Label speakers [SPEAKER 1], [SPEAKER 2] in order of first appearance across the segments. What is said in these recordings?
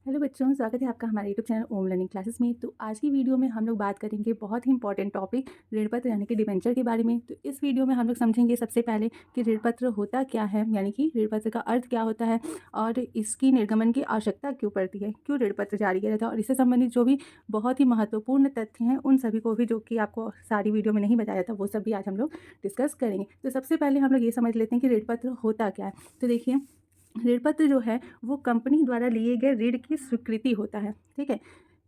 [SPEAKER 1] Hello बच्चों, स्वागत है आपका हमारे यूट्यूब चैनल ओम लर्निंग क्लासेस में। तो आज की वीडियो में हम लोग बात करेंगे बहुत ही इंपॉर्टेंट टॉपिक ऋण पत्र यानी कि डिबेंचर के बारे में। तो इस वीडियो में हम लोग समझेंगे सबसे पहले कि ऋण पत्र होता क्या है, यानी कि ऋण पत्र का अर्थ क्या होता है और इसकी निर्गमन की आवश्यकता क्यों पड़ती है, क्यों ऋण पत्र जारी किया जाता है और इससे संबंधित जो भी बहुत ही महत्वपूर्ण तथ्य हैं उन सभी को भी, जो कि आपको सारी वीडियो में नहीं बताया था, वो सब भी आज हम लोग डिस्कस करेंगे। तो सबसे पहले हम लोग ये समझ लेते हैं कि ऋण पत्र होता क्या है। तो देखिए, ऋण पत्र जो है वो कंपनी द्वारा लिए गए ऋण की स्वीकृति होता है। ठीक है,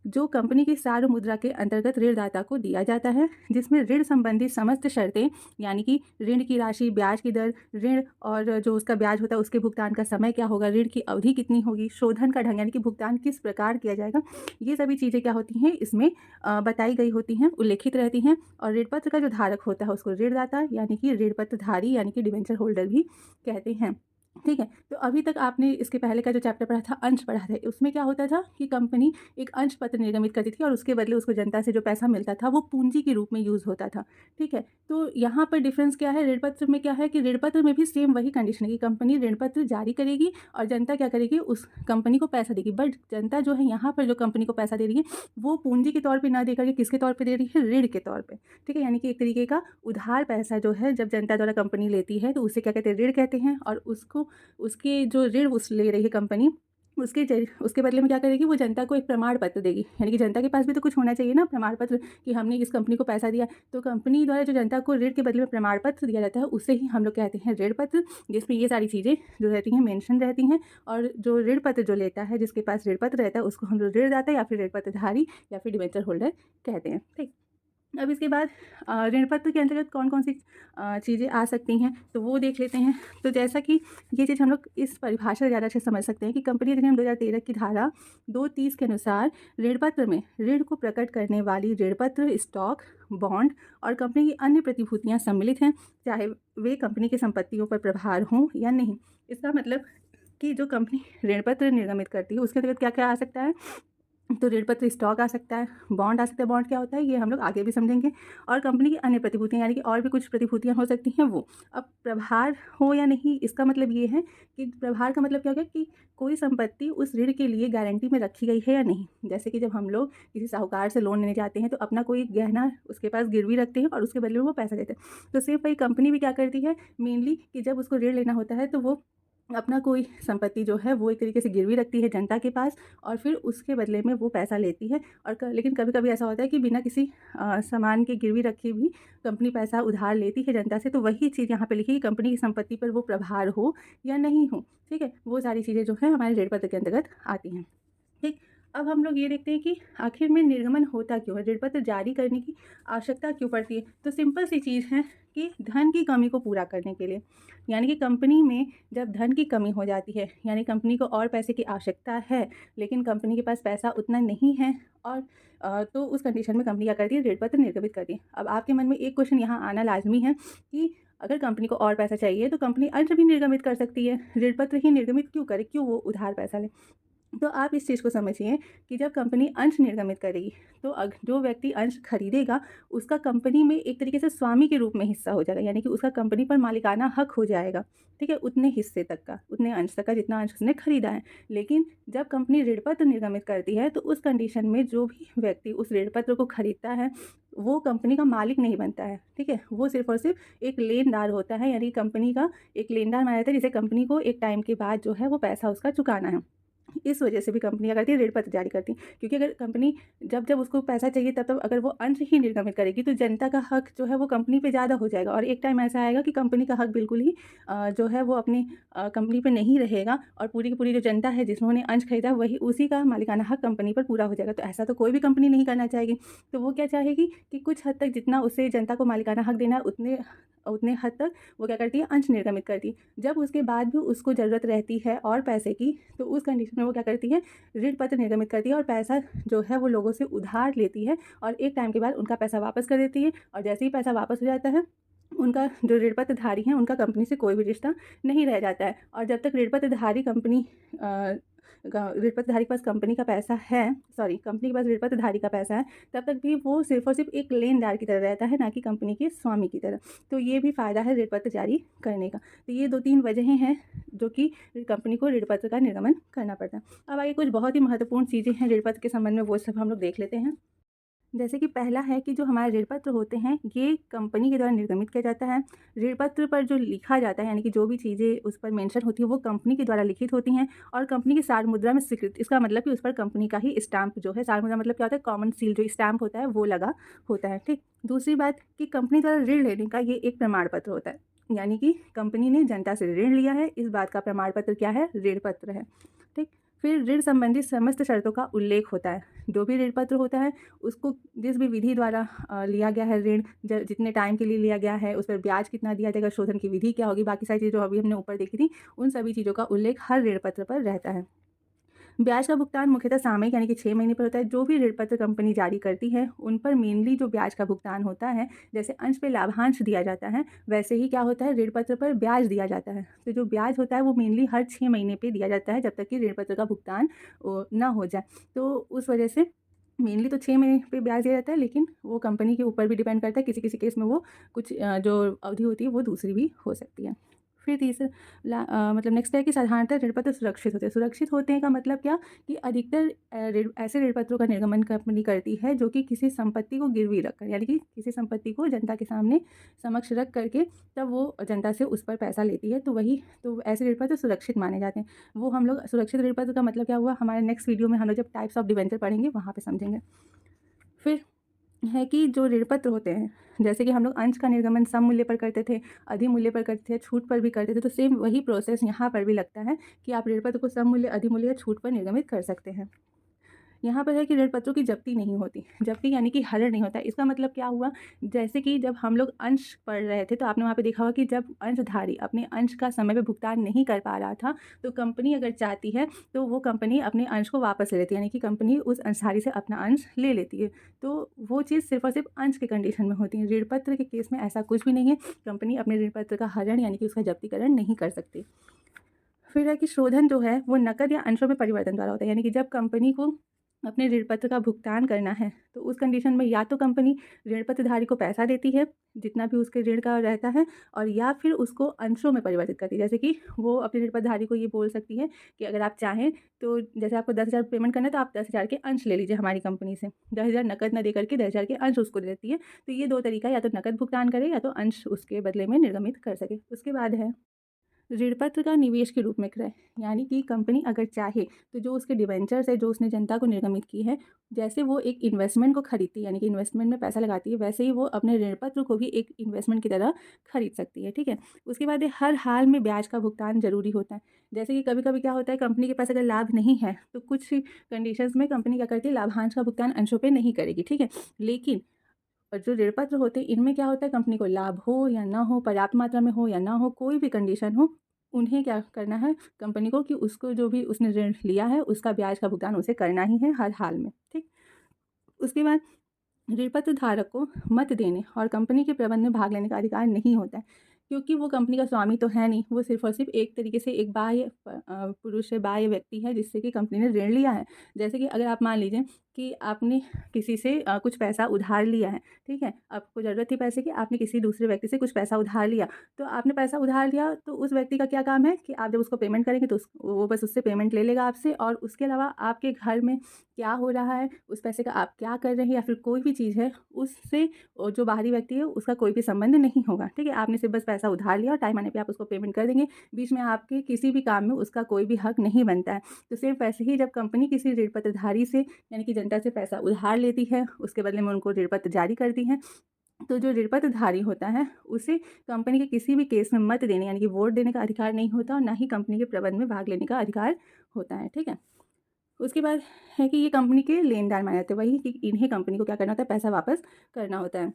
[SPEAKER 1] जो कंपनी की सार्व मुद्रा के अंतर्गत ऋणदाता को दिया जाता है, जिसमें ऋण संबंधी समस्त शर्तें, यानी कि ऋण की राशि, ब्याज की दर, ऋण और जो उसका ब्याज होता है उसके भुगतान का समय क्या होगा, ऋण की अवधि कितनी होगी, शोधन का ढंग यानी कि भुगतान किस प्रकार किया जाएगा, ये सभी चीज़ें क्या होती हैं इसमें बताई गई होती हैं, उल्लेखित रहती हैं। और ऋण पत्र का जो धारक होता है उसको ऋणदाता यानी कि ऋण पत्रधारी यानी कि डिबेंचर होल्डर भी कहते हैं। ठीक है, तो अभी तक आपने इसके पहले का जो चैप्टर पढ़ा था, अंश पढ़ा था, उसमें क्या होता था कि कंपनी एक अंश पत्र निर्गमित करती थी और उसके बदले उसको जनता से जो पैसा मिलता था वो पूंजी के रूप में यूज़ होता था। ठीक है, तो यहाँ पर डिफरेंस क्या है, ऋण पत्र में क्या है कि ऋण पत्र में भी सेम वही कंडीशन है कि कंपनी ऋण पत्र जारी करेगी और जनता क्या करेगी, उस कंपनी को पैसा देगी। बट जनता जो है यहाँ पर जो कंपनी को पैसा दे रही है वो पूंजी के तौर पर ना देकर के किसके तौर पर दे रही है, ऋण के तौर पर। ठीक है, यानी कि एक तरीके का उधार पैसा जो है जब जनता द्वारा कंपनी लेती है तो उसे क्या कहते हैं, ऋण कहते हैं। और उसको उसके जो ऋण उस ले रही है कंपनी, उसके बदले में क्या करेगी, वो जनता को एक प्रमाण पत्र देगी। यानी कि जनता के पास भी तो कुछ होना चाहिए ना, प्रमाण पत्र, कि हमने इस कंपनी को पैसा दिया। तो कंपनी द्वारा जो जनता को ऋण के बदले में प्रमाण पत्र दिया जाता है उसे ही हम लोग कहते हैं ऋण पत्र, जिसमें ये सारी चीज़ें जो रहती हैं मेंशन रहती हैं। और जो ऋण पत्र जो लेता है, जिसके पास ऋण पत्र रहता है, उसको हम लोग ऋणदाता या फिर ऋण पत्रधारी या फिर डिबेंचर होल्डर कहते हैं। ठीक, अब इसके बाद ऋण पत्र के अंतर्गत कौन कौन सी चीज़ें आ सकती हैं तो वो देख लेते हैं। तो जैसा कि ये चीज़ हम लोग इस परिभाषा से ज़्यादा अच्छे समझ सकते हैं कि कंपनी अधिनियम 2013 की धारा 230 के अनुसार ऋण पत्र में ऋण को प्रकट करने वाली ऋण पत्र, स्टॉक, बॉन्ड और कंपनी की अन्य प्रतिभूतियाँ सम्मिलित हैं, चाहे वे कंपनी की संपत्तियों पर प्रभार हों या नहीं। इसका मतलब कि जो कंपनी ऋण पत्र निर्गमित करती है उसके अंतर्गत क्या क्या आ सकता है, तो ऋण पत्र स्टॉक आ सकता है, बॉन्ड आ सकता है। बॉन्ड क्या होता है ये हम लोग आगे भी समझेंगे। और कंपनी की अन्य प्रतिभूतियाँ यानी कि और भी कुछ प्रतिभूतियाँ हो सकती हैं वो। अब प्रभार हो या नहीं, इसका मतलब ये है कि प्रभार का मतलब क्या हो गया कि कोई संपत्ति उस ऋण के लिए गारंटी में रखी गई है या नहीं। जैसे कि जब हम लोग किसी साहूकार से लोन लेने जाते हैं तो अपना कोई गहना उसके पास गिरवी रखते हैं और उसके बदले में वो पैसा देते हैं। तो सेम वही कंपनी भी क्या करती है मेनली, कि जब उसको ऋण लेना होता है तो वो अपना कोई संपत्ति जो है वो एक तरीके से गिरवी रखती है जनता के पास और फिर उसके बदले में वो पैसा लेती है। और लेकिन कभी कभी ऐसा होता है कि बिना किसी सामान के गिरवी रखे भी कंपनी पैसा उधार लेती है जनता से। तो वही चीज़ यहाँ पे लिखी कि कंपनी की संपत्ति पर वो प्रभार हो या नहीं हो। ठीक है, वो सारी चीज़ें जो है हमारे ऋण पत्र के अंतर्गत आती हैं। ठीक, अब हम लोग ये देखते हैं कि आखिर में निर्गमन होता क्यों है, ऋण पत्र जारी करने की आवश्यकता क्यों पड़ती है। तो सिंपल सी चीज़ है कि धन की कमी को पूरा करने के लिए, यानी कि कंपनी में जब धन की कमी हो जाती है, यानी कंपनी को और पैसे की आवश्यकता है लेकिन कंपनी के पास पैसा उतना नहीं है, और तो उस कंडीशन में कंपनी क्या करती है, ऋण पत्र निर्गमित करती है। अब आपके मन में एक क्वेश्चन यहाँ आना लाजमी है कि अगर कंपनी को और पैसा चाहिए तो कंपनी अंश भी निर्गमित कर सकती है, ऋण पत्र ही निर्गमित क्यों करे, क्यों वो उधार पैसा ले। तो आप इस चीज़ को समझिए कि जब कंपनी अंश निर्गमित करेगी तो जो व्यक्ति अंश खरीदेगा उसका कंपनी में एक तरीके से स्वामी के रूप में हिस्सा हो जाएगा, यानी कि उसका कंपनी पर मालिकाना हक हो जाएगा। ठीक है, उतने हिस्से तक का, उतने अंश तक का जितना अंश उसने खरीदा है। लेकिन जब कंपनी ऋण पत्र निर्गमित करती है तो उस कंडीशन में जो भी व्यक्ति उस ऋण पत्र को खरीदता है वो कंपनी का मालिक नहीं बनता है। ठीक है, वो सिर्फ और सिर्फ एक लेनदार होता है, यानी कंपनी का एक लेनदार माना जाता है जिसे कंपनी को एक टाइम के बाद जो है वो पैसा उसका चुकाना है। इस वजह से भी कंपनी क्या करती है, ऋण पत्र जारी करती है। क्योंकि अगर कंपनी जब जब उसको पैसा चाहिए तब तब अगर वो अंश ही निर्गमित करेगी तो जनता का हक जो है वो कंपनी पे ज़्यादा हो जाएगा और एक टाइम ऐसा आएगा कि कंपनी का हक बिल्कुल ही जो है वो अपनी कंपनी पे नहीं रहेगा और पूरी की पूरी जो जनता है जिन्होंने अंश खरीदा वही उसी का मालिकाना हक कंपनी पर पूरा हो जाएगा। तो ऐसा तो कोई भी कंपनी नहीं करना चाहेगी। तो वो क्या चाहेगी कि कुछ हद तक जितना उसे जनता को मालिकाना हक देना है उतने उतने हद तक वो क्या करती है, अंश निर्गमित करती है। जब उसके बाद भी उसको ज़रूरत रहती है और पैसे की तो उस कंडीशन में वो क्या करती है, ऋण पत्र निर्गमित करती है और पैसा जो है वो लोगों से उधार लेती है और एक टाइम के बाद उनका पैसा वापस कर देती है। और जैसे ही पैसा वापस हो जाता है उनका जो ऋण पत्रधारी हैं उनका कंपनी से कोई भी रिश्ता नहीं रह जाता है। और जब तक ऋण पत्रधारी कंपनी ऋणपत्रधारी के पास कंपनी का पैसा है, सॉरी कंपनी के पास ऋणपत्रधारी का पैसा है, तब तक भी वो सिर्फ और सिर्फ एक लेनदार की तरह रहता है, ना कि कंपनी के स्वामी की तरह। तो ये भी फ़ायदा है ऋणपत्र जारी करने का। तो ये 2-3 वजहें हैं जो कि कंपनी को ऋणपत्र का निर्गमन करना पड़ता है। अब आगे कुछ बहुत ही महत्वपूर्ण चीज़ें हैं ऋणपत्र के संबंध में, वो सब हम लोग देख लेते हैं। जैसे कि पहला है कि जो हमारे ऋणपत्र होते हैं ये कंपनी के द्वारा निर्गमित किया जाता है। ऋणपत्र पर जो लिखा जाता है, यानी कि जो भी चीज़ें उस पर मेंशन होती है वो कंपनी के द्वारा लिखित होती हैं और कंपनी की सार मुद्रा में स्वीकृत। इसका मतलब कि उस पर कंपनी का ही स्टाम्प जो है, सार मुद्रा मतलब क्या होता है, कॉमन सील जो स्टाम्प होता है वो लगा होता है। ठीक। दूसरी बात कि कंपनी द्वारा ऋण लेने का ये एक प्रमाण पत्र होता है, यानी कि कंपनी ने जनता से ऋण लिया है, इस बात का प्रमाण पत्र क्या है, ऋण पत्र है। ठीक। फिर ऋण संबंधी समस्त शर्तों का उल्लेख होता है। जो भी ऋण पत्र होता है उसको जिस भी विधि द्वारा लिया गया है ऋण, जितने टाइम के लिए लिया गया है, उस पर ब्याज कितना दिया जाएगा, शोधन की विधि क्या होगी, बाकी सारी चीज़ें जो अभी हमने ऊपर देखी थी, उन सभी चीज़ों का उल्लेख हर ऋण पत्र पर रहता है। ब्याज का भुगतान मुख्यतः सामयिक यानी कि 6 महीने पर होता है। जो भी ऋण पत्र कंपनी जारी करती है उन पर मेनली जो ब्याज का भुगतान होता है, जैसे अंश पे लाभांश दिया जाता है, वैसे ही क्या होता है, ऋण पत्र पर ब्याज दिया जाता है। तो जो ब्याज होता है वो मेनली हर 6 महीने पे दिया जाता है, जब तक कि ऋण पत्र का भुगतान ना हो जाए। तो उस वजह से मेनली तो 6 महीने पे ब्याज दिया जाता है, लेकिन वो कंपनी के ऊपर भी डिपेंड करता है। किसी-किसी केस में वो कुछ जो अवधि होती है वो दूसरी भी हो सकती है। फिर मतलब नेक्स्ट है कि साधारणतः ऋण पत्र सुरक्षित होते हैं। सुरक्षित होते हैं का मतलब क्या, कि अधिकतर ऋण ऐसे ऋण पत्रों का निर्गमन कंपनी करती है जो कि किसी संपत्ति को गिरवी रखकर, यानी कि किसी संपत्ति को जनता के सामने समक्ष रख करके तब वो जनता से उस पर पैसा लेती है। तो ऐसे ऋण पत्र सुरक्षित माने जाते हैं। वो हम लोग सुरक्षित ऋण पत्र का मतलब क्या हुआ, हमारे नेक्स्ट वीडियो में हम लोग जब टाइप्स ऑफ डिबेंचर पढ़ेंगे वहाँ पे समझेंगे। फिर है कि जो ऋणपत्र होते हैं, जैसे कि हम लोग अंश का निर्गमन सम मूल्य पर करते थे, अधिमूल्य पर करते थे, छूट पर भी करते थे, तो सेम वही प्रोसेस यहाँ पर भी लगता है कि आप ऋणपत्र को सम मूल्य, अधिमूल्य या छूट पर निर्गमित कर सकते हैं। यहाँ पर है कि ऋण पत्रों की जब्ती नहीं होती। जब्ती यानी कि हरण नहीं होता है। इसका मतलब क्या हुआ, जैसे कि जब हम लोग अंश पढ़ रहे थे तो आपने वहाँ पे देखा होगा कि जब अंशधारी अपने अंश का समय पे भुगतान नहीं कर पा रहा था, तो कंपनी अगर चाहती है तो वो कंपनी अपने अंश को वापस ले लेती है, यानी कि कंपनी उस अंशधारी से अपना अंश ले लेती है। तो वो चीज़ सिर्फ़ और सिर्फ अंश के कंडीशन में होती है। ऋण पत्र के केस में ऐसा कुछ भी नहीं है। कंपनी अपने ऋण पत्र का हरण यानी कि उसका जब्तीकरण नहीं कर सकती। फिर है कि शोधन जो है वो नकद या अंशों में परिवर्तन द्वारा होता है, यानी कि जब कंपनी को अपने ऋण पत्र का भुगतान करना है तो उस कंडीशन में या तो कंपनी ऋण पत्रधारी को पैसा देती है जितना भी उसके ऋण का रहता है, और या फिर उसको अंशों में परिवर्तित करती है। जैसे कि वो अपने ऋण पत्रधारी को ये बोल सकती है कि अगर आप चाहें तो जैसे आपको 10,000 पेमेंट करना है तो आप 10,000 के अंश ले लीजिए हमारी कंपनी से। 10,000 नकद न दे करके 10,000 के अंश उसको दे देती है। तो ये 2 तरीका, या तो नकद भुगतान करे या तो अंश उसके बदले में निर्गमित कर सके। उसके बाद है ऋणपत्र का निवेश के रूप में क्रय, यानी कि कंपनी अगर चाहे तो जो उसके डिबेंचर्स है जो उसने जनता को निर्गमित की है, जैसे वो एक इन्वेस्टमेंट को खरीदती है, यानी कि इन्वेस्टमेंट में पैसा लगाती है, वैसे ही वो अपने ऋणपत्र को भी एक इन्वेस्टमेंट की तरह खरीद सकती है। ठीक है। उसके बाद हर हाल में ब्याज का भुगतान जरूरी होता है। जैसे कि कभी कभी क्या होता है, कंपनी के पास अगर लाभ नहीं है तो कुछ कंडीशंस में कंपनी क्या करती है, लाभांश का भुगतान अंशों पर नहीं करेगी। ठीक है। लेकिन और जो ऋणपत्र होते हैं इनमें क्या होता है, कंपनी को लाभ हो या ना हो, पर्याप्त मात्रा में हो या ना हो, कोई भी कंडीशन हो, उन्हें क्या करना है कंपनी को, कि उसको जो भी उसने ऋण लिया है उसका ब्याज का भुगतान उसे करना ही है हर हाल में। ठीक। उसके बाद ऋणपत्र धारक को मत देने और कंपनी के प्रबंध में भाग लेने का अधिकार नहीं होता है, क्योंकि वो कंपनी का स्वामी तो है नहीं, वो सिर्फ और सिर्फ एक तरीके से एक बाह्य पुरुष है, बाह्य व्यक्ति है जिससे कि कंपनी ने ऋण लिया है। जैसे कि अगर आप मान लीजिए कि आपने किसी से कुछ पैसा उधार लिया है, ठीक है, आपको ज़रूरत थी पैसे की, आपने किसी दूसरे व्यक्ति से कुछ पैसा उधार लिया, तो आपने पैसा उधार लिया तो उस व्यक्ति का क्या काम है कि आप जब उसको पेमेंट करेंगे तो वो बस उससे पेमेंट ले लेगा आपसे, और उसके अलावा आपके घर में क्या हो रहा है, उस पैसे का आप क्या कर रहे हैं, या फिर कोई भी चीज़ है उससे जो बाहरी व्यक्ति है उसका कोई भी संबंध नहीं होगा। ठीक है। आपने सिर्फ बस पैसा उधार लिया और टाइम आने पे आप उसको पेमेंट कर देंगे। बीच में आपके किसी भी काम में उसका कोई भी हक नहीं बनता है। तो सेम वैसे ही जब कंपनी किसी ऋण पत्रधारी से यानी कि जनता से पैसा उधार लेती है, उसके बदले में उनको ऋण पत्र जारी करती है, तो जो ऋण पत्रधारी होता है उसे कंपनी के किसी भी केस में मत देने यानी कि वोट देने का अधिकार नहीं होता, और ना ही कंपनी के प्रबंध में भाग लेने का अधिकार होता है। ठीक है। उसके बाद है कि ये कंपनी के लेनदार माने जाते हैं, वही कि इन्हें कंपनी को क्या करना होता है, पैसा वापस करना होता है।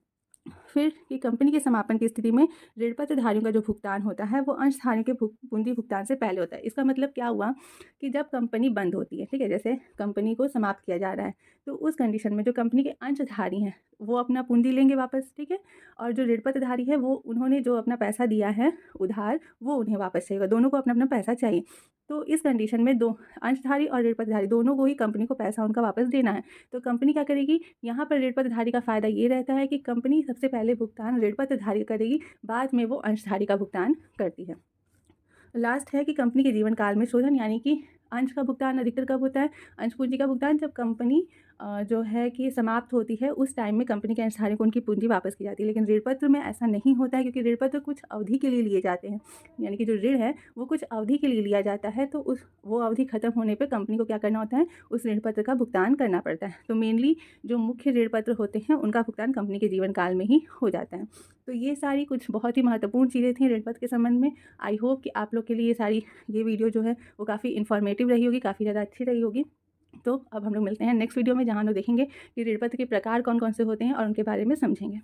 [SPEAKER 1] फिर कि कंपनी के समापन की स्थिति में ऋणपत्रधारियों का जो भुगतान होता है वो अंशधारियों के पूंजी भुगतान से पहले होता है। इसका मतलब क्या हुआ कि जब कंपनी बंद होती है, ठीक है, जैसे कंपनी को समाप्त किया जा रहा है, तो उस कंडीशन में जो कंपनी के अंशधारी हैं वो अपना पूंजी लेंगे वापस। ठीक है। और जो ऋणपत्रधारी है वो उन्होंने जो अपना पैसा दिया है उधार, वो उन्हें वापस चाहिए, दोनों को अपना अपना पैसा चाहिए। तो इस कंडीशन में दो अंशधारी और ऋण पत्रधारी दोनों को ही कंपनी को पैसा उनका वापस देना है। तो कंपनी क्या करेगी, यहाँ पर ऋण पत्रधारी का फ़ायदा ये रहता है कि कंपनी सबसे पहले भुगतान ऋण पत्रधारी करेगी, बाद में वो अंशधारी का भुगतान करती है। लास्ट है कि कंपनी के जीवन काल में शोधन, यानी कि अंश का भुगतान अधिकतर कब होता है, अंश पूंजी का भुगतान जब कंपनी जो है कि समाप्त होती है, उस टाइम में कंपनी के अंशधारकों को उनकी पूंजी वापस की जाती है। लेकिन ऋण पत्र में ऐसा नहीं होता है, क्योंकि ऋण पत्र कुछ अवधि के लिए लिए जाते हैं, यानी कि जो ऋण है वो कुछ अवधि के लिए लिया जाता है। तो वो अवधि खत्म होने पर कंपनी को क्या करना होता है, उस ऋण पत्र का भुगतान करना पड़ता है। तो मेनली जो मुख्य ऋण पत्र होते हैं उनका भुगतान कंपनी के जीवन काल में ही हो जाता है। तो ये सारी कुछ बहुत ही महत्वपूर्ण चीज़ें थी ऋण पत्र के संबंध में। आई होप कि आप लोग के लिए ये वीडियो जो है वो काफ़ी इन्फॉर्मेटिव रही होगी, काफ़ी ज़्यादा अच्छी रही होगी। तो अब हम लोग मिलते हैं नेक्स्ट वीडियो में, जहाँ हम लोग देखेंगे कि ऋण पत्र के प्रकार कौन कौन से होते हैं और उनके बारे में समझेंगे।